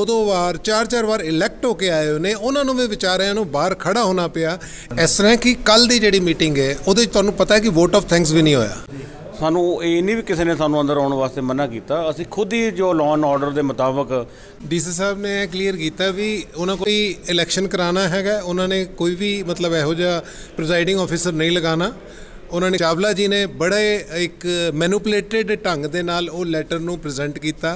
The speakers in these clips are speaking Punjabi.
दो वार चार वार इलैक्ट होके आए ने उन्होंने भी विचारिਆਂ ਨੂੰ बाहर खड़ा होना पिया। इस तरह की कल की जी मीटिंग है वो तुहानू पता है कि वोट ऑफ थैंक्स भी नहीं होया। सानू ये नहीं भी किसी ने सानू अंदर आने वास्ते मना किया, असी खुद ही जो लॉ एंड ऑर्डर के मुताबिक डीसी साहब ने क्लीयर किया भी उन्होंने कोई इलैक्शन कराना है, उन्होंने कोई भी मतलब इहो जिहा प्रिजाइडिंग ऑफिसर नहीं लगाना। उन्होंने चावला जी ने बड़े एक मैनुपुलेटेड ढंग दे नाल वो लैटर नूं प्रेजेंट किया।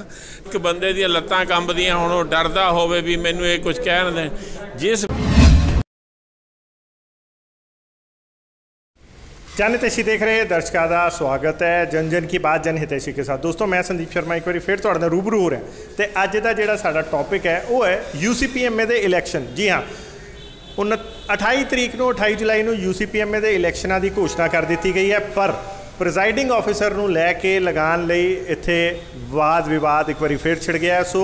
एक बंदे दी लत्तां कंबदियां हुण ओह डरदा होवे भी मैनूं ये कुछ कहण दे। जिस जनहितैषी देख रहे दर्शकों का स्वागत है जन जन की बात जनहितैषी के साथ। दोस्तों मैं संदीप शर्मा एक बार फिर तुहाडे नाल रूबरू हो रहा है। तो अज का जिहड़ा साडा टॉपिक है वो है UCPMA के इलैक्शन। जी हाँ, 28 तरीक को 28 जुलाई को UCPMA के इलैक्शनां की घोषणा कर दी गई है, पर प्रिजाइडिंग ऑफिसर नूं लैके लगान लई इत्थे वाद विवाद एक बार फिर छिड़ गया। सो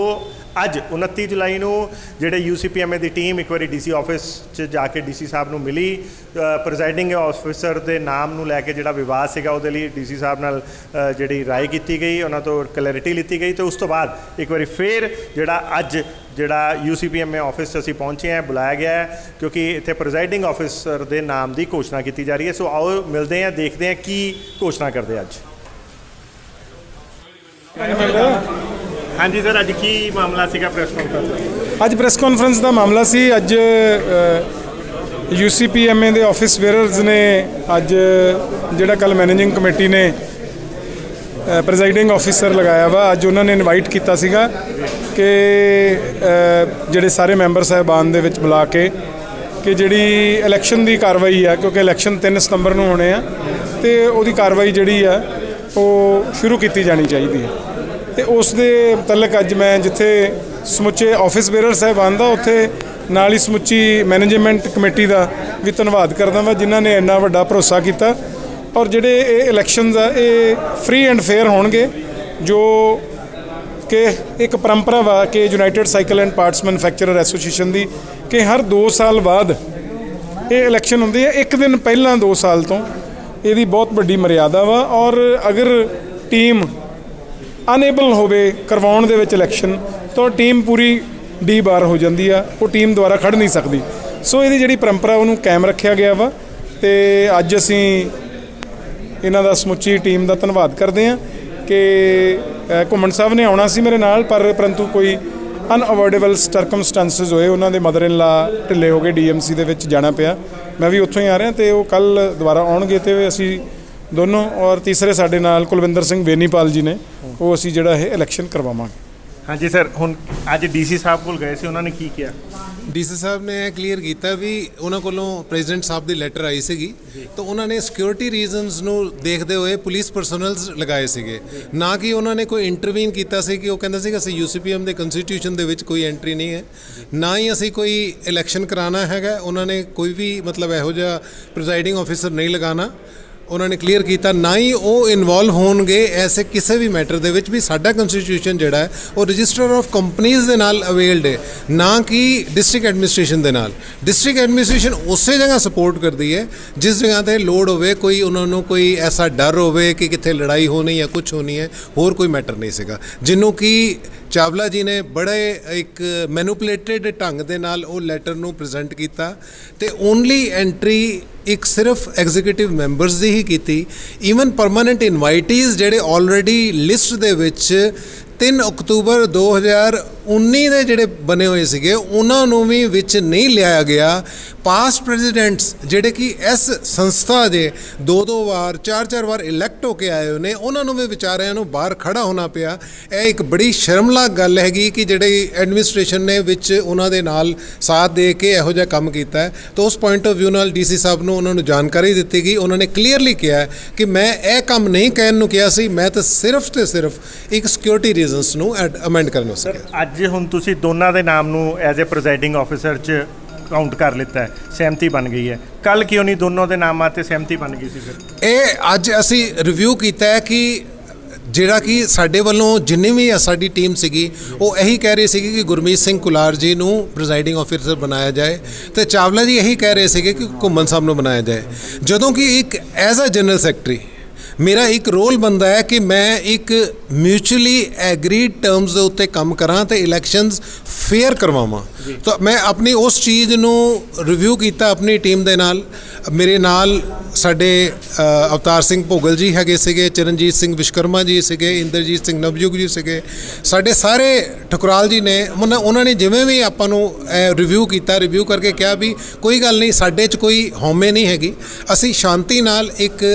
अज 29 जुलाई को जिहड़े UCPMA की टीम एक बार DC ऑफिस च जाके DC साहब नूं मिली। प्रिजाइडिंग ऑफिसर के नाम नूं लैके जिहड़ा विवाद सीगा उहदे लई DC साहब नाल जिहड़ी राय की गई, उन्हां तों क्लैरिटी लीती गई। तो उस तो बाद एक बार फिर जिहड़ा अज जिहड़ा UCPMA ऑफिस असीं पहुंचे हैं बुलाया गया है, क्योंकि इत्थे प्रिजाइडिंग ऑफिसर के नाम की घोषणा की जा रही है। सो आओ मिलते हैं, देखते हैं की घोषणा करते अज। हाँ जी सर, अज की मामला सीगा प्रेस कॉन्फ्रेंस? अज प्रेस कॉन्फ्रेंस का मामला सी अज UCPMA के ऑफिस बेयरर्स ने अज जिहड़ा कल मैनेजिंग कमेटी ने प्रिजाइडिंग ऑफिसर लगाया वा, अज उन्होंने इनवाइट किया सीगा कि जिहड़े सारे मैंबर साहिबान दे विच बुला के कि जिहड़ी इलैक्शन की कार्रवाई है, क्योंकि इलैक्शन 3 सितंबर को होने तो उहदी कार्रवाई जिहड़ी है वो शुरू की जानी चाहिए है। तो उस दे मुतलक अज मैं जिथे समुचे ऑफिस बेयरर साहिबान का उत्थे नाल ही समुची मैनेजमेंट कमेटी का भी धन्यवाद करदा वा, जिन्हां ने इन्ना वड्डा भरोसा किया। और जिहड़े इलैक्शनस आ ये फ्री एंड फेयर होणगे, जो कि एक परंपरा वा कि United cycle and parts manufacturer association की कि हर 2 साल बाद ये इलैक्शन होंदी है। एक दिन पहला 2 साल तो ये बहुत वड्डी मर्यादा वा, और अगर टीम अनेबल होवे करवाउण दे विच इलैक्शन तो टीम पूरी डी बार हो जाती है, वो टीम दोबारा खड़ नहीं सकती। सो ये जिहड़ी परंपरा उन्होंने कायम रखा गया वा। तो अज असीं इन्हां दा समुची टीम का धन्यवाद करते हैं कि घुम्मन साहब ने आना सी मेरे नाल, परंतु कोई अनअवॉइडेबल सरकमस्टांसिस होए, उन्होंने मदर इन ला ढिले हो गए, DMC दे विच जाना पिया। मैं भी उत्थों ही आ रहा, तो वो कल दोबारा आउणगे तो असीं दोनों, और तीसरे साडे नाल कुलविंदर सिंह बेनीपाल जी ने, वो असीं जिहड़ा है इलैक्शन करवावांगे। हाँ जी सर, हुण अज DC साहब कोल गए सी, उन्होंने की किया? DC साहब ने क्लीयर किया भी उन्होंने कोलों प्रेजिडेंट साहब की लैटर आई सी, तो उन्होंने सिक्योरिटी रीजनस नूं देखते हुए पुलिस परसोनल्स लगाए सीगे, ना कि उन्होंने कोई इंटरवीन किया सी कि वो कहंदा सी कि असीं UCPM के कंस्टीट्यूशन दे विच कोई एंट्री नहीं है, ना ही असीं कोई इलैक्शन कराना है। उन्होंने कोई भी मतलब इहो जिहा प्रिजाइडिंग ऑफिसर नहीं लगाना। उन्होंने क्लीयर किया ना ही वो इनवॉल्व होणगे ऐसे किसी भी मैटर दे विच भी। साडा कंस्टीट्यूशन जिहड़ा है वो रजिस्टर ऑफ कंपनीज़ दे नाल अवेल्ड है, ना कि डिस्ट्रिक्ट एडमिनिस्ट्रेशन दे नाल। डिस्ट्रिक्ट एडमिनिस्ट्रेशन उस जगह सपोर्ट करती है जिस जगह ते लोड़ होवे, कोई उन्होंने कोई ऐसा डर होवे कि कित्थे लड़ाई होनी या कुछ होनी है, होर कोई मैटर नहीं सीगा। जिन्हों की चावला जी ने बड़े एक मैनुपुलेटेड ढंग दे नाल वो लैटर नूं प्रेजेंट किया, तो ओनली एंट्री एक सिर्फ एग्जीक्यूटिव मैंबर्स की ही की। ईवन परमानेंट इनवाइटीज़ जिहड़े ऑलरेडी लिस्ट दे विच 3 अक्तूबर 2019 के जिहड़े बने हुए सीगे उन्हां नूं भी विच नहीं लिया गया। पास्ट प्रेजिडेंट्स जिहड़े कि इस संस्था दे 2 वार चार वार इलैक्ट होके आए ने उन्हां नूं भी विचारिਆਂ ਨੂੰ बाहर खड़ा होना पिया। यह एक बड़ी शर्मनाक गल हैगी कि जिहड़ी एडमिनिस्ट्रेशन ने विच उन्हां दे नाल साथ दे के इहो जिहा काम कीता है। तो उस पॉइंट ऑफ व्यू नाल DC साहब नूं उन्हां नूं जानकारी दित्ती गई। उन्होंने क्लीयरली कहा है कि मैं यह काम नहीं कहण नूं किहा सी, मैं तो सिर्फ एक सिक्योरिटी रीजनस नूं अमेंड करन वास्ते। अज हुण तुसीं दोनां दे नाम नूं एज ए प्रिजाइडिंग ऑफिसर च काउंट कर लिता है, सहमति बन गई है। कल क्यों नहीं दोनों के नाम आते सहमति बन गई सी? फिर ये अज असी रिव्यू किया है कि जिहड़ा कि साडे वल्लों जिन्नी भी साडी टीम सीगी वो यही कह रही सी कि गुरमीत सिंह कुलार जी नूं प्रिजाइडिंग ऑफिसर बनाया जाए, तो चावला जी यही कह रहे थे कि घुम्मन साहब नूं बनाया जाए। जदों कि एक एज अ जनरल सैकटरी ਮੇਰਾ ਇੱਕ ਰੋਲ ਬਣਦਾ ਹੈ ਕਿ ਮੈਂ ਇੱਕ ਮਿਊਚੁਅਲੀ ਐਗਰੀਡ ਟਰਮਸ ਦੇ ਉੱਤੇ ਕੰਮ ਕਰਾਂ ਤੇ ਇਲੈਕਸ਼ਨਸ ਫੇਅਰ ਕਰਵਾਵਾਂ। ਤਾਂ ਮੈਂ ਆਪਣੀ ਉਸ ਚੀਜ਼ ਨੂੰ ਰਿਵਿਊ ਕੀਤਾ ਆਪਣੀ ਟੀਮ ਦੇ ਨਾਲ। ਮੇਰੇ ਨਾਲ ਸਾਡੇ ਅਵਤਾਰ ਸਿੰਘ ਭੋਗਲ ਜੀ ਹੈਗੇ ਸੀਗੇ, ਚਰਨਜੀਤ ਸਿੰਘ ਵਿਸ਼ਕਰਮਾ ਜੀ ਸੀਗੇ, ਇੰਦਰਜੀਤ ਸਿੰਘ ਨਵਯੁਗ ਜੀ ਸੀਗੇ, ਸਾਡੇ ਸਾਰੇ ਠੁਕਰਾਲ ਜੀ ਨੇ। ਉਹਨਾਂ ਨੇ ਜਿਵੇਂ ਵੀ ਆਪਾਂ ਨੂੰ ਰਿਵਿਊ ਕੀਤਾ, ਰਿਵਿਊ ਕਰਕੇ ਕਿਹਾ ਵੀ ਕੋਈ ਗੱਲ ਨਹੀਂ, ਸਾਡੇ 'ਚ ਕੋਈ ਹਉਮੈ ਨਹੀਂ ਹੈਗੀ, ਅਸੀਂ ਸ਼ਾਂਤੀ ਨਾਲ ਇੱਕ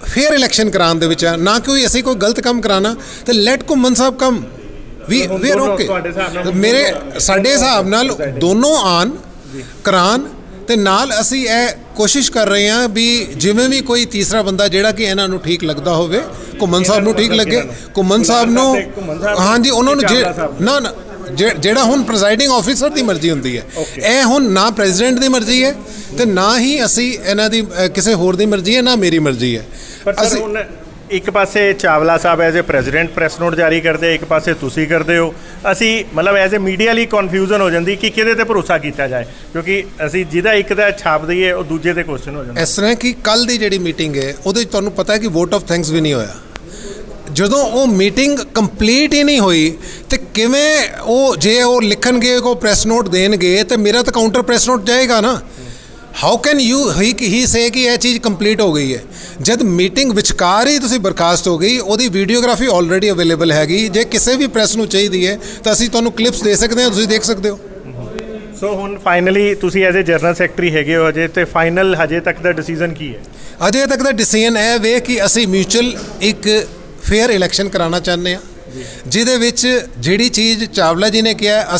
ਫੇਅਰ ਇਲੈਕਸ਼ਨ ਕਰਾਉਣ ਦੇ ਵਿੱਚ ਆ, ਨਾ ਕੋਈ ਅਸੀਂ ਕੋਈ ਗਲਤ ਕੰਮ ਕਰਾਉਣਾ। ਤੇ ਲੈਟ ਘੁੰਮਣ ਸਾਹਿਬ ਕਮ ਵੀ ਆਰ ਓਕੇ। ਸਾਡੇ ਹਿਸਾਬ ਨਾਲ ਦੋਨੋਂ ਆਣ ਕਰਾਉਣ ਤੇ ਨਾਲ ਅਸੀਂ ਇਹ ਕੋਸ਼ਿਸ਼ ਕਰ ਰਹੇ ਹਾਂ ਵੀ ਜਿਵੇਂ ਵੀ ਕੋਈ ਤੀਸਰਾ ਬੰਦਾ ਜਿਹੜਾ ਕਿ ਇਹਨਾਂ ਨੂੰ ਠੀਕ ਲੱਗਦਾ ਹੋਵੇ, ਘੁੰਮਣ ਸਾਹਿਬ ਨੂੰ ਠੀਕ ਲੱਗੇ, ਘੁੰਮਣ ਸਾਹਿਬ ਨੂੰ, ਹਾਂਜੀ ਉਹਨਾਂ ਨੂੰ ਨਾ ਜਿਹੜਾ ਹੁਣ ਪ੍ਰੈਜ਼ਾਈਡਿੰਗ ਆਫੀਸਰ ਦੀ ਮਰਜ਼ੀ ਹੁੰਦੀ ਹੈ, ਇਹ ਹੁਣ ਨਾ ਪ੍ਰੈਜ਼ੀਡੈਂਟ ਦੀ ਮਰਜ਼ੀ ਹੈ ਤੇ ਨਾ ਹੀ ਅਸੀਂ ਇਹਨਾਂ ਦੀ ਕਿਸੇ ਹੋਰ ਦੀ ਮਰਜ਼ੀ ਹੈ, ਨਾ ਮੇਰੀ ਮਰਜ਼ੀ ਹੈ। ਅਸੀਂ ਇੱਕ ਪਾਸੇ ਚਾਵਲਾ ਸਾਹਿਬ as a president press note ਜਾਰੀ ਕਰਦੇ, ਇੱਕ ਪਾਸੇ ਤੁਸੀਂ ਕਰਦੇ ਹੋ। ਅਸੀਂ ਮਤਲਬ ਐਜ਼ ਏ ਮੀਡੀਆ ਲਈ ਕਨਫਿਊਜ਼ਨ ਹੋ ਜਾਂਦੀ ਕਿ ਕਿਹਦੇ ਤੇ ਭਰੋਸਾ ਕੀਤਾ ਜਾਏ, ਕਿਉਂਕਿ ਅਸੀਂ ਜਿਹਦਾ ਇੱਕ ਦਾ ਛਾਪ ਦਈਏ ਉਹ ਦੂਜੇ ਤੇ ਕੁਐਸਚਨ ਹੋ ਜਾਂਦਾ। ਇਸ ਤਰ੍ਹਾਂ ਕਿ ਕੱਲ ਦੀ ਜਿਹੜੀ ਮੀਟਿੰਗ ਹੈ ਉਹਦੇ 'ਚ ਤੁਹਾਨੂੰ ਪਤਾ ਹੈ ਕਿ ਵੋਟ ਆਫ ਥੈਂਕਸ ਵੀ ਨਹੀਂ ਹੋਇਆ। ਜਦੋਂ ਉਹ ਮੀਟਿੰਗ ਕੰਪਲੀਟ ਹੀ ਨਹੀਂ ਹੋਈ ਤੇ ਕਿਵੇਂ ਉਹ ਜੇ ਉਹ ਲਿਖਣਗੇ, ਉਹ ਪ੍ਰੈਸ ਨੋਟ ਦੇਣਗੇ ਤੇ ਮੇਰਾ ਤਾਂ ਕਾਊਂਟਰ ਪ੍ਰੈਸ ਨੋਟ ਜਾਏਗਾ ਨਾ। ਹਾਊ ਕੈਨ ਯੂ ਹੀ ਸੇ ਕਿ ਇਹ ਚੀਜ਼ ਕੰਪਲੀਟ ਹੋ ਗਈ ਹੈ, ਜਦ ਮੀਟਿੰਗ ਵਿਚਕਾਰ ਹੀ ਤੁਸੀਂ ਬਰਖਾਸਤ ਹੋ ਗਈ। ਉਹਦੀ ਵੀਡੀਓਗ੍ਰਾਫੀ ਆਲਰੇਡੀ ਅਵੇਲੇਬਲ ਹੈਗੀ, ਜੇ ਕਿਸੇ ਵੀ ਪ੍ਰੈਸ ਨੂੰ ਚਾਹੀਦੀ ਹੈ ਤਾਂ ਅਸੀਂ ਤੁਹਾਨੂੰ ਕਲਿੱਪਸ ਦੇ ਸਕਦੇ ਹਾਂ, ਤੁਸੀਂ ਦੇਖ ਸਕਦੇ ਹੋ। ਸੋ ਹੁਣ ਫਾਈਨਲੀ ਤੁਸੀਂ ਐਜ਼ ਏ ਜਨਰਲ ਸੈਕਟਰੀ ਹੈਗੇ ਹੋ ਅਜੇ, ਤੇ ਫਾਈਨਲ ਹਜੇ ਤੱਕ ਦਾ ਡਿਸੀਜਨ ਕੀ ਹੈ? ਅਜੇ ਤੱਕ ਦਾ ਡਿਸੀਜਨ ਇਹ ਵੇ ਕਿ ਅਸੀਂ ਮਿਊਚੁਅਲ ਇੱਕ ਫੇਅਰ ਇਲੈਕਸ਼ਨ ਕਰਾਉਣਾ ਚਾਹੁੰਦੇ ਹਾਂ, ਜਿਹਦੇ ਵਿੱਚ ਜਿਹੜੀ ਚੀਜ਼ ਚਾਵਲਾ ਜੀ ਨੇ ਕਿਹਾ,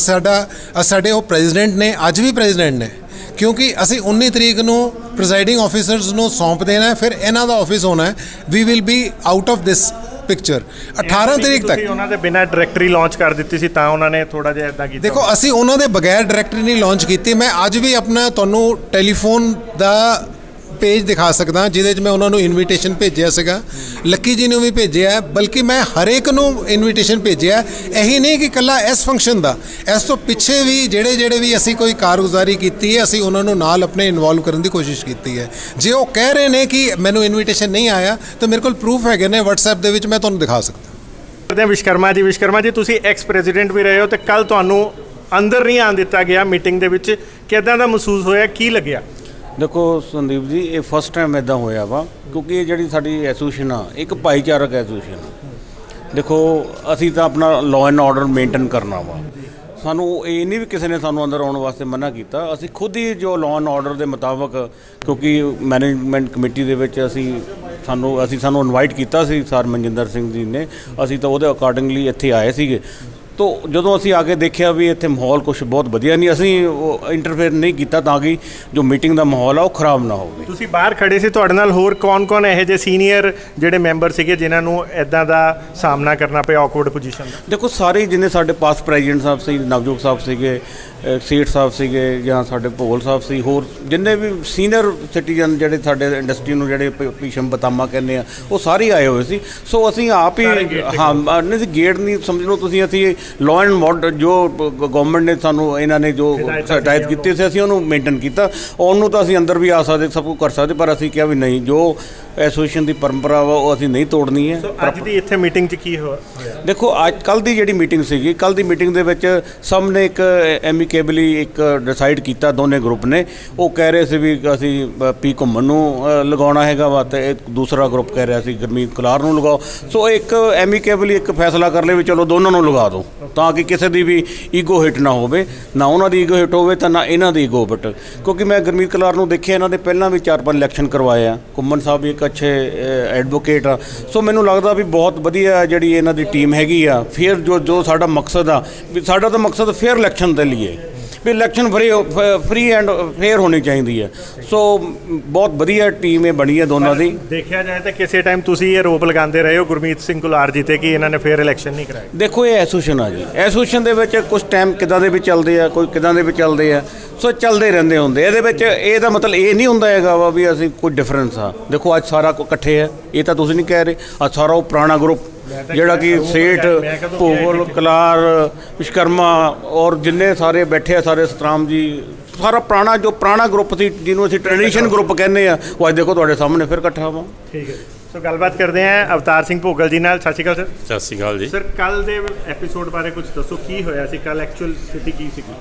ਸਾਡੇ ਉਹ ਪ੍ਰੈਜ਼ੀਡੈਂਟ ਨੇ, ਅੱਜ ਵੀ ਪ੍ਰੈਜ਼ੀਡੈਂਟ ਨੇ, ਕਿਉਂਕਿ ਅਸੀਂ 19 ਤਰੀਕ ਨੂੰ ਪ੍ਰੈਜ਼ਾਈਡਿੰਗ ਆਫੀਸਰਸ ਨੂੰ ਸੌਂਪ ਦੇਣਾ ਹੈ, ਫਿਰ ਇਹਨਾਂ ਦਾ ਆਫਿਸ ਹੋਣਾ ਹੈ। We will be out of this picture 18 ਤਰੀਕ ਤੱਕ। ਉਹਨਾਂ ਦੇ ਬਿਨਾਂ ਡਾਇਰੈਕਟਰੀ ਲਾਂਚ ਕਰ ਦਿੱਤੀ ਸੀ ਤਾਂ ਉਹਨਾਂ ਨੇ ਥੋੜਾ ਜਿਹਾ ਇਦਾਂ ਕੀਤਾ। ਦੇਖੋ ਅਸੀਂ ਉਹਨਾਂ ਦੇ ਬਗੈਰ ਡਾਇਰੈਕਟਰੀ ਨਹੀਂ ਲਾਂਚ ਕੀਤੀ। ਮੈਂ ਅੱਜ ਵੀ ਆਪਣਾ ਤੁਹਾਨੂੰ ਟੈਲੀਫੋਨ ਦਾ ਪੇਜ ਦਿਖਾ ਸਕਦਾ ਜਿਹਦੇ 'ਚ ਮੈਂ ਉਹਨਾਂ ਨੂੰ ਇਨਵੀਟੇਸ਼ਨ ਭੇਜਿਆ ਸੀਗਾ, ਲੱਕੀ ਜੀ ਨੂੰ ਵੀ ਭੇਜਿਆ, ਬਲਕਿ ਮੈਂ ਹਰੇਕ ਨੂੰ ਇਨਵੀਟੇਸ਼ਨ ਭੇਜਿਆ। ਇਹੀ ਨਹੀਂ ਕਿ ਇਕੱਲਾ ਇਸ ਫੰਕਸ਼ਨ ਦਾ, ਇਸ ਤੋਂ ਪਿੱਛੇ ਵੀ ਜਿਹੜੇ ਵੀ ਅਸੀਂ ਕੋਈ ਕਾਰਗੁਜ਼ਾਰੀ ਕੀਤੀ ਹੈ, ਅਸੀਂ ਉਹਨਾਂ ਨੂੰ ਨਾਲ ਆਪਣੇ ਇਨਵੋਲਵ ਕਰਨ ਦੀ ਕੋਸ਼ਿਸ਼ ਕੀਤੀ ਹੈ। ਜੇ ਉਹ ਕਹਿ ਰਹੇ ਨੇ ਕਿ ਮੈਨੂੰ ਇਨਵੀਟੇਸ਼ਨ ਨਹੀਂ ਆਇਆ ਤਾਂ ਮੇਰੇ ਕੋਲ ਪ੍ਰੂਫ ਹੈਗੇ ਨੇ WhatsApp ਦੇ ਵਿੱਚ, ਮੈਂ ਤੁਹਾਨੂੰ ਦਿਖਾ ਸਕਦਾ। ਵਿਸ਼ਕਰਮਾ ਜੀ ਤੁਸੀਂ ਐਕਸ ਪ੍ਰੈਜ਼ੀਡੈਂਟ ਵੀ ਰਹੇ ਹੋ ਤੇ ਕੱਲ ਤੁਹਾਨੂੰ ਅੰਦਰ ਨਹੀਂ ਆਉਣ ਦਿੱਤਾ ਗਿਆ ਮੀਟਿੰਗ ਦੇ ਵਿੱਚ, ਕਿੱਦਾਂ ਦਾ ਮਹਿਸੂਸ ਹੋਇਆ, ਕੀ ਲੱਗਿਆ? ਦੇਖੋ ਸੰਦੀਪ ਜੀ, ਇਹ ਫਸਟ ਟਾਈਮ ਇੱਦਾਂ ਹੋਇਆ ਵਾ, ਕਿਉਂਕਿ ਇਹ ਜਿਹੜੀ ਸਾਡੀ ਐਸੋਸੀਏਸ਼ਨ ਆ ਇੱਕ ਭਾਈਚਾਰਕ ਐਸੋਸੀਏਸ਼ਨ। ਦੇਖੋ ਅਸੀਂ ਤਾਂ ਆਪਣਾ ਲਾਅ ਐਂਡ ਆਰਡਰ ਮੇਨਟੇਨ ਕਰਨਾ ਵਾ, ਸਾਨੂੰ ਇਹ ਨਹੀਂ ਵੀ ਕਿਸੇ ਨੇ ਸਾਨੂੰ ਅੰਦਰ ਆਉਣ ਵਾਸਤੇ ਮਨਾ ਕੀਤਾ। ਅਸੀਂ ਖੁਦ ਹੀ ਜੋ ਲਾਅ ਐਂਡ ਆਰਡਰ ਦੇ ਮੁਤਾਬਕ, ਕਿਉਂਕਿ ਮੈਨੇਜਮੈਂਟ ਕਮੇਟੀ ਦੇ ਵਿੱਚ ਸਾਨੂੰ ਇਨਵਾਈਟ ਕੀਤਾ ਸੀ ਸਰ ਮਨਜਿੰਦਰ ਸਿੰਘ ਜੀ ਨੇ, ਅਸੀਂ ਤਾਂ ਉਹਦੇ ਅਕੋਰਡਿੰਗਲੀ ਇੱਥੇ ਆਏ ਸੀਗੇ। ਤੋ ਜਦੋਂ ਅਸੀਂ ਆ ਕੇ ਦੇਖਿਆ ਵੀ ਇੱਥੇ ਮਾਹੌਲ ਕੁਛ ਬਹੁਤ ਵਧੀਆ ਨਹੀਂ, ਅਸੀਂ ਉਹ ਇੰਟਰਫੇਅਰ ਨਹੀਂ ਕੀਤਾ ਤਾਂ ਕਿ ਜੋ ਮੀਟਿੰਗ ਦਾ ਮਾਹੌਲ ਆ ਉਹ ਖਰਾਬ ਨਾ ਹੋਵੇ। ਤੁਸੀਂ ਬਾਹਰ ਖੜੇ ਸੀ, ਤੁਹਾਡੇ ਨਾਲ ਹੋਰ ਕੌਣ ਇਹੋ ਜਿਹੇ ਸੀਨੀਅਰ ਜਿਹੜੇ ਮੈਂਬਰ ਸੀਗੇ ਜਿਨ੍ਹਾਂ ਨੂੰ ਇੱਦਾਂ ਦਾ ਸਾਹਮਣਾ ਕਰਨਾ ਪਿਆ ਔਕਵਰਡ ਪੋਜੀਸ਼ਨ ਦਾ? ਦੇਖੋ ਸਾਰੇ ਜਿੰਨੇ ਸਾਡੇ ਪਾਸਟ ਪ੍ਰੈਜ਼ੀਡੈਂਟ ਸਾਹਿਬ ਸੀ, ਨਵਜੋਤ ਸਾਹਿਬ ਸੀਗੇ, ਸੇਠ ਸਾਹਿਬ ਸੀਗੇ, ਜਾਂ ਸਾਡੇ ਭੋਗਲ ਸਾਹਿਬ ਸੀ, ਹੋਰ ਜਿੰਨੇ ਵੀ ਸੀਨੀਅਰ ਸਿਟੀਜ਼ਨ ਜਿਹੜੇ ਸਾਡੇ ਇੰਡਸਟਰੀ ਨੂੰ ਜਿਹੜੇ ਭੀਸ਼ਮ ਬਤਾਮਾ ਕਹਿੰਦੇ ਆ, ਉਹ ਸਾਰੇ ਆਏ ਹੋਏ ਸੀ। ਸੋ ਅਸੀਂ ਆਪ ਹੀ ਨਹੀਂ ਸੀ, ਗੇਟ ਨਹੀਂ ਸਮਝ ਲਓ ਤੁਸੀਂ, ਅਸੀਂ ਲਾਅ ਐਂਡ ਆਰਡਰ ਜੋ ਗਵਰਨਮੈਂਟ ਨੇ ਸਾਨੂੰ ਇਹਨਾਂ ਨੇ ਜੋ ਹਦਾਇਤ ਕੀਤੀ ਸੀ ਅਸੀਂ ਉਹਨੂੰ ਮੇਨਟੇਨ ਕੀਤਾ। ਉਹਨੂੰ ਤਾਂ ਅਸੀਂ ਅੰਦਰ ਵੀ ਆ ਸਕਦੇ, ਸਭ ਕੁਝ ਕਰ ਸਕਦੇ, ਪਰ ਅਸੀਂ ਕਿਹਾ ਵੀ ਨਹੀਂ, ਜੋ ਐਸੋਸੀਏਸ਼ਨ ਦੀ ਪਰੰਪਰਾ ਵਾ ਉਹ ਅਸੀਂ ਨਹੀਂ ਤੋੜਨੀ ਹੈ। ਅੱਜ ਦੀ ਇੱਥੇ ਮੀਟਿੰਗ 'ਚ ਕੀ ਹੋਇਆ? ਦੇਖੋ ਅੱਜ ਕੱਲ੍ਹ ਦੀ ਜਿਹੜੀ ਮੀਟਿੰਗ ਸੀਗੀ, ਕੱਲ੍ਹ ਦੀ ਮੀਟਿੰਗ ਦੇ ਵਿੱਚ ਸਭ ਨੇ ਇੱਕ ਐਮੀਕੇਬਲੀ ਇੱਕ ਡਿਸਾਈਡ ਕੀਤਾ, ਦੋਨੇ ਗਰੁੱਪ ਨੇ। ਉਹ ਕਹਿ ਰਹੇ ਸੀ ਵੀ ਅਸੀਂ ਪੀ ਘੁੰਮਣ ਨੂੰ ਲਗਾਉਣਾ ਹੈਗਾ ਵਾ, ਅਤੇ ਇੱਕ ਦੂਸਰਾ ਗਰੁੱਪ ਕਹਿ ਰਿਹਾ ਸੀ ਗੁਰਮੀਤ ਕਲਾਰ ਨੂੰ ਲਗਾਓ। ਸੋ ਇੱਕ ਐਮੀਕੇਬਲੀ ਇੱਕ ਫੈਸਲਾ ਕਰ ਲਏ ਵੀ ਚਲੋ ਦੋਨਾਂ ਨੂੰ ਲਗਾ ਦਿਓ, ਤਾਂ ਕਿ ਕਿਸੇ ਦੀ ਵੀ ਈਗੋ ਹਿੱਟ ਨਾ ਹੋਵੇ, ਨਾ ਉਹਨਾਂ ਦੀ ਈਗੋ ਹਿੱਟ ਹੋਵੇ ਤਾਂ ਨਾ ਇਹਨਾਂ ਦੀ ਈਗੋ ਹਿੱਟ। ਕਿਉਂਕਿ ਮੈਂ ਗੁਰਮੀਤ ਕਲਾਰ ਨੂੰ ਦੇਖਿਆ, ਇਹਨਾਂ ਦੇ ਪਹਿਲਾਂ ਵੀ 4-5 ਇਲੈਕਸ਼ਨ ਕਰਵਾਏ ਆ, ਘੁੰਮਣ ਸਾਹਿਬ ਵੀ ਇੱਕ ਅੱਛੇ ਐਡਵੋਕੇਟ ਆ। ਸੋ ਮੈਨੂੰ ਲੱਗਦਾ ਵੀ ਬਹੁਤ ਵਧੀਆ ਜਿਹੜੀ ਇਹਨਾਂ ਦੀ ਟੀਮ ਹੈਗੀ ਆ। ਫਿਰ ਜੋ ਸਾਡਾ ਮਕਸਦ ਆ, ਵੀ ਸਾਡਾ ਤਾਂ ਮਕਸਦ ਫੇਅਰ ਇਲੈਕਸ਼ਨ ਦੇ ਲਈ ਵੀ ਇਲੈਕਸ਼ਨ ਫਰੀ ਐਂਡ ਫੇਅਰ ਹੋਣੀ ਚਾਹੀਦੀ ਹੈ। ਸੋ ਬਹੁਤ ਵਧੀਆ ਟੀਮ ਇਹ ਬਣੀ ਹੈ ਦੋਨਾਂ ਦੀ। ਦੇਖਿਆ ਜਾਏ ਤਾਂ ਕਿਸੇ ਟਾਈਮ ਤੁਸੀਂ ਇਹ ਰੋਪ ਲਗਾਉਂਦੇ ਰਹੇ ਹੋ ਗੁਰਮੀਤ ਸਿੰਘ ਕੁਲਾਰ ਜੀ ਤੇ ਕਿ ਇਹਨਾਂ ਨੇ ਫੇਅਰ ਇਲੈਕਸ਼ਨ ਨਹੀਂ ਕਰਾਏ। ਦੇਖੋ ਇਹ ਐਸੋਸੀਏਸ਼ਨ ਆ ਜੀ, ਐਸੋਸੀਏਸ਼ਨ ਦੇ ਵਿੱਚ ਕੁਝ ਟਾਈਮ ਕਿੱਦਾਂ ਦੇ ਵੀ ਚੱਲਦੇ ਆ, ਕੋਈ ਕਿੱਦਾਂ ਦੇ ਵੀ ਚੱਲਦੇ ਆ। ਸੋ ਚੱਲਦੇ ਰਹਿੰਦੇ ਹੁੰਦੇ, ਇਹਦੇ ਵਿੱਚ ਇਹਦਾ ਮਤਲਬ ਇਹ ਨਹੀਂ ਹੁੰਦਾ ਹੈਗਾ ਵਾ ਵੀ ਅਸੀਂ ਕੋਈ ਡਿਫਰੈਂਸ ਆ। ਦੇਖੋ ਅੱਜ ਸਾਰਾ ਇਕੱਠੇ ਹੈ, ਇਹ ਤਾਂ ਤੁਸੀਂ ਨਹੀਂ ਕਹਿ ਰਹੇ, ਅੱਜ ਸਾਰਾ ਉਹ ਪੁਰਾਣਾ ਗਰੁੱਪ ਜਿਹੜਾ ਕਿ ਸੇਠ, ਭੋਗਲ, ਕਲਾਰ, ਵਿਸ਼ਕਰਮਾ ਔਰ ਜਿੰਨੇ ਸਾਰੇ ਬੈਠੇ ਆ, ਸਾਰੇ ਸਤਰਾਮ ਜੀ, ਸਾਰਾ ਪੁਰਾਣਾ ਗਰੁੱਪ ਸੀ ਜਿਹਨੂੰ ਅਸੀਂ ਟ੍ਰੈਡੀਸ਼ਨ ਗਰੁੱਪ ਕਹਿੰਦੇ ਆ, ਉਹ ਅੱਜ ਦੇਖੋ ਤੁਹਾਡੇ ਸਾਹਮਣੇ ਫਿਰ ਇਕੱਠਾ ਵਾ। ਠੀਕ ਹੈ। ਸੋ ਗੱਲਬਾਤ ਕਰਦੇ ਹਾਂ ਅਵਤਾਰ ਸਿੰਘ ਭੋਗਲ ਜੀ ਨਾਲ। ਸਤਿ ਸ਼੍ਰੀ ਅਕਾਲ ਸਰ। ਸਤਿ ਸ਼੍ਰੀ ਅਕਾਲ ਜੀ। ਸਰ ਕੱਲ ਦੇ ਐਪੀਸੋਡ ਬਾਰੇ ਕੁਝ ਦੱਸੋ, ਕੀ ਹੋਇਆ ਸੀ ਕੱਲ, ਐਕਚੁਅਲ ਸਥਿਤੀ ਕੀ ਸੀਗੀ?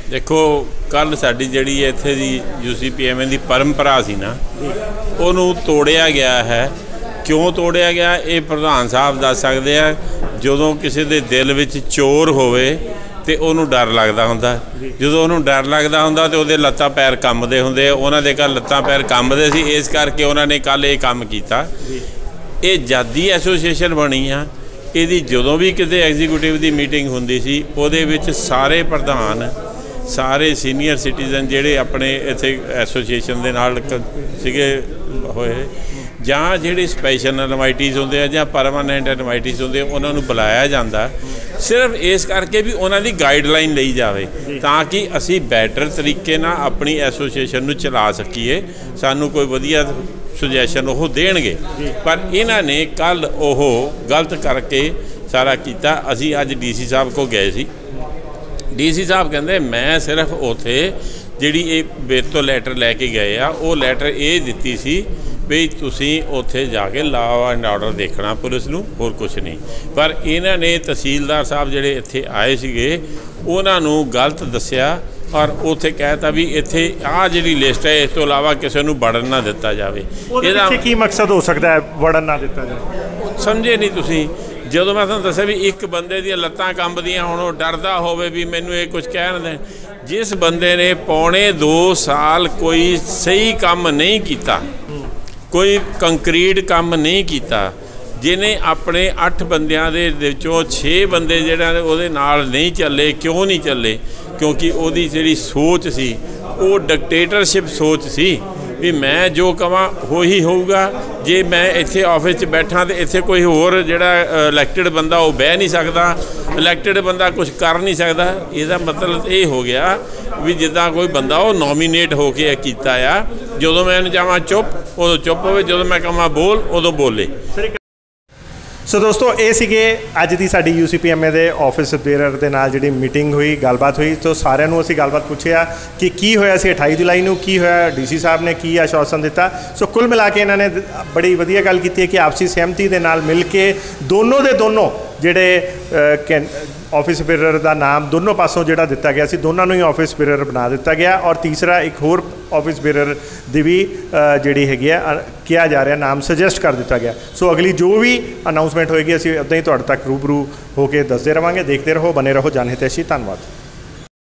ਦੇਖੋ ਕੱਲ ਸਾਡੀ ਜਿਹੜੀ ਇੱਥੇ ਦੀ UCPMA ਦੀ ਪਰੰਪਰਾ ਸੀ ਨਾ, ਉਹਨੂੰ ਤੋੜਿਆ ਗਿਆ ਹੈ। ਕਿਉਂ ਤੋੜਿਆ ਗਿਆ ਇਹ ਪ੍ਰਧਾਨ ਸਾਹਿਬ ਦੱਸ ਸਕਦੇ ਆ। ਜਦੋਂ ਕਿਸੇ ਦੇ ਦਿਲ ਵਿੱਚ ਚੋਰ ਹੋਵੇ ਤੇ ਉਹਨੂੰ ਡਰ ਲੱਗਦਾ ਹੁੰਦਾ। ਜਦੋਂ ਉਹਨੂੰ ਡਰ ਲੱਗਦਾ ਹੁੰਦਾ ਤੇ ਉਹਦੇ ਲੱਤਾਂ ਪੈਰ ਕੰਬਦੇ ਹੁੰਦੇ। ਉਹਨਾਂ ਦੇ ਘਰ ਲੱਤਾਂ ਪੈਰ ਕੰਬਦੇ ਸੀ, ਇਸ ਕਰਕੇ ਉਹਨਾਂ ਨੇ ਕੱਲ ਇਹ ਕੰਮ ਕੀਤਾ। ਇਹ ਆਜ਼ਾਦੀ ਐਸੋਸੀਏਸ਼ਨ ਬਣੀ ਆ। ਇਹਦੀ ਜਦੋਂ ਵੀ ਕਿਤੇ ਐਗਜ਼ੀਕਿਊਟਿਵ ਦੀ ਮੀਟਿੰਗ ਹੁੰਦੀ ਸੀ, ਉਹਦੇ ਵਿੱਚ ਸਾਰੇ ਪ੍ਰਧਾਨ, ਸਾਰੇ ਸੀਨੀਅਰ ਸਿਟੀਜ਼ਨ ਜਿਹੜੇ ਆਪਣੇ ਇੱਥੇ ਐਸੋਸੀਏਸ਼ਨ ਦੇ ਨਾਲ ਸੀਗੇ ਹੋਏ, ਜਾਂ ਜਿਹੜੇ ਸਪੈਸ਼ਲ ਇਨਵਾਈਟੀਜ਼ ਹੁੰਦੇ ਆ ਜਾਂ ਪਰਮਾਨੈਂਟ ਇਨਵਾਈਟੀਜ਼ ਹੁੰਦੇ, ਉਹਨਾਂ ਨੂੰ ਬੁਲਾਇਆ ਜਾਂਦਾ ਸਿਰਫ ਇਸ ਕਰਕੇ ਵੀ ਉਹਨਾਂ ਦੀ ਗਾਈਡਲਾਈਨ ਲਈ ਜਾਵੇ, ਤਾਂ ਕਿ ਅਸੀਂ ਬੈਟਰ ਤਰੀਕੇ ਨਾਲ ਆਪਣੀ ਐਸੋਸੀਏਸ਼ਨ ਨੂੰ ਚਲਾ ਸਕੀਏ। ਸਾਨੂੰ ਕੋਈ ਵਧੀਆ ਸੁਜੈਸ਼ਨ ਉਹ ਦੇਣਗੇ। ਪਰ ਇਹਨਾਂ ਨੇ ਕੱਲ੍ਹ ਉਹ ਗਲਤ ਕਰਕੇ ਸਾਰਾ ਕੀਤਾ। ਅਸੀਂ ਅੱਜ DC ਸਾਹਿਬ ਕੋਲ ਗਏ ਸੀ। DC ਸਾਹਿਬ ਕਹਿੰਦੇ ਮੈਂ ਸਿਰਫ ਉੱਥੇ ਜਿਹੜੀ ਇਹ ਮੇਰੇ ਤੋਂ ਲੈਟਰ ਲੈ ਕੇ ਗਏ ਆ, ਉਹ ਲੈਟਰ ਇਹ ਦਿੱਤੀ ਸੀ ਵੀ ਤੁਸੀਂ ਉੱਥੇ ਜਾ ਕੇ ਲਾਅ ਐਂਡ ਆਰਡਰ ਦੇਖਣਾ ਪੁਲਿਸ ਨੂੰ, ਹੋਰ ਕੁਛ ਨਹੀਂ। ਪਰ ਇਹਨਾਂ ਨੇ ਤਹਿਸੀਲਦਾਰ ਸਾਹਿਬ ਜਿਹੜੇ ਇੱਥੇ ਆਏ ਸੀਗੇ, ਉਹਨਾਂ ਨੂੰ ਗਲਤ ਦੱਸਿਆ ਔਰ ਉੱਥੇ ਕਹਿਤਾ ਵੀ ਇੱਥੇ ਆਹ ਜਿਹੜੀ ਲਿਸਟ ਹੈ, ਇਸ ਤੋਂ ਇਲਾਵਾ ਕਿਸੇ ਨੂੰ ਵੜਨ ਨਾ ਦਿੱਤਾ ਜਾਵੇ। ਇਹਦਾ ਕੀ ਮਕਸਦ ਹੋ ਸਕਦਾ ਹੈ ਵੜਨ ਨਾ ਦਿੱਤਾ ਜਾਵੇ? ਸਮਝੇ ਨਹੀਂ ਤੁਸੀਂ। ਜਦੋਂ ਮੈਂ ਤੁਹਾਨੂੰ ਦੱਸਿਆ ਵੀ ਇੱਕ ਬੰਦੇ ਦੀਆਂ ਲੱਤਾਂ ਕੰਬਦੀਆਂ, ਹੁਣ ਉਹ ਡਰਦਾ ਹੋਵੇ ਵੀ ਮੈਨੂੰ ਇਹ ਕੁਝ ਕਹਿਣ ਦੇਣ। ਜਿਸ ਬੰਦੇ ਨੇ ਪੌਣੇ 2 ਸਾਲ ਕੋਈ ਸਹੀ ਕੰਮ ਨਹੀਂ ਕੀਤਾ, ਕੋਈ ਕੰਕਰੀਟ ਕੰਮ ਨਹੀਂ ਕੀਤਾ, ਜਿਹਨੇ ਆਪਣੇ 8 ਬੰਦਿਆਂ ਦੇ ਵਿੱਚੋਂ 6 ਬੰਦੇ ਜਿਹੜਾ ਉਹਦੇ ਨਾਲ ਨਹੀਂ ਚੱਲੇ। ਕਿਉਂ ਨਹੀਂ ਚੱਲੇ? ਕਿਉਂਕਿ ਉਹਦੀ ਜਿਹੜੀ ਸੋਚ ਸੀ ਉਹ ਡਿਕਟੇਟਰਸ਼ਿਪ ਸੋਚ ਸੀ ਵੀ ਮੈਂ ਜੋ ਕਹਾਂ ਉਹੀ ਹੋਊਗਾ। ਜੇ ਮੈਂ ਇੱਥੇ ਆਫਿਸ 'ਚ ਬੈਠਾ ਤੇ ਇੱਥੇ ਕੋਈ ਹੋਰ ਜਿਹੜਾ ਇਲੈਕਟਿਡ ਬੰਦਾ ਉਹ ਬਹਿ ਨਹੀਂ ਸਕਦਾ, ਇਲੈਕਟਿਡ ਬੰਦਾ ਕੁਝ ਕਰ ਨਹੀਂ ਸਕਦਾ। ਇਹਦਾ ਮਤਲਬ ਇਹ ਹੋ ਗਿਆ ਵੀ ਜਿੱਦਾਂ ਕੋਈ ਬੰਦਾ ਉਹ ਨੋਮੀਨੇਟ ਹੋ ਕੇ ਕੀਤਾ ਆ। ਜਦੋਂ ਮੈਂ ਇਹਨੂੰ ਚਾਹਾਂ ਚੁੱਪ ਉਦੋਂ ਚੁੱਪ ਹੋਵੇ, ਜਦੋਂ ਮੈਂ ਕਹਾਂ ਬੋਲ ਉਦੋਂ ਬੋਲੇ। ਸੋ ਦੋਸਤੋ, ਇਹ ਸੀਗੇ ਅੱਜ ਦੀ ਸਾਡੀ UCPMA ਦੇ ਆਫਿਸ ਬੇਅਰਰ ਦੇ ਨਾਲ ਜਿਹੜੀ ਮੀਟਿੰਗ ਹੋਈ, ਗੱਲਬਾਤ ਹੋਈ। ਸੋ ਸਾਰਿਆਂ ਨੂੰ ਅਸੀਂ ਗੱਲਬਾਤ ਪੁੱਛਿਆ ਕਿ ਕੀ ਹੋਇਆ ਸੀ 28 ਜੁਲਾਈ ਨੂੰ, ਕੀ ਹੋਇਆ, DC ਸਾਹਿਬ ਨੇ ਕੀ ਆਸ਼ਵਾਸਨ ਦਿੱਤਾ। ਸੋ ਕੁੱਲ ਮਿਲਾ ਕੇ ਇਹਨਾਂ ਨੇ ਬੜੀ ਵਧੀਆ ਗੱਲ ਕੀਤੀ ਹੈ ਕਿ ਆਪਸੀ ਸਹਿਮਤੀ ਦੇ ਨਾਲ ਮਿਲ ਕੇ ਦੋਨੋਂ ਦੇ ਦੋਨੋਂ ਜਿਹੜੇ ਆਫਿਸ ਬੇਅਰਰ ਦਾ ਨਾਮ ਦੋਨੋਂ ਪਾਸੋਂ ਜਿਹੜਾ ਦਿੱਤਾ ਗਿਆ ਸੀ, ਦੋਨਾਂ ਨੂੰ ਹੀ ਆਫਿਸ ਬੇਅਰਰ ਬਣਾ ਦਿੱਤਾ ਗਿਆ। ਔਰ ਤੀਸਰਾ ਇੱਕ ਹੋਰ ਆਫਿਸ ਬੇਅਰਰ ਦੀ ਵੀ ਜਿਹੜੀ ਹੈਗੀ ਆ ਕਿਹਾ ਜਾ ਰਿਹਾ ਨਾਮ ਸੁਜੈਸਟ ਕਰ ਦਿੱਤਾ ਗਿਆ। ਸੋ ਅਗਲੀ ਜੋ ਵੀ ਅਨਾਊਂਸਮੈਂਟ ਹੋਏਗੀ ਅਸੀਂ ਉੱਦਾਂ ਹੀ ਤੁਹਾਡੇ ਤੱਕ ਰੂਬਰੂ ਹੋ ਕੇ ਦੱਸਦੇ ਰਹਾਂਗੇ। ਦੇਖਦੇ ਰਹੋ, ਬਨੇ ਰਹੋ ਜਨ ਹਿਤੈਸ਼ੀ। ਧੰਨਵਾਦ।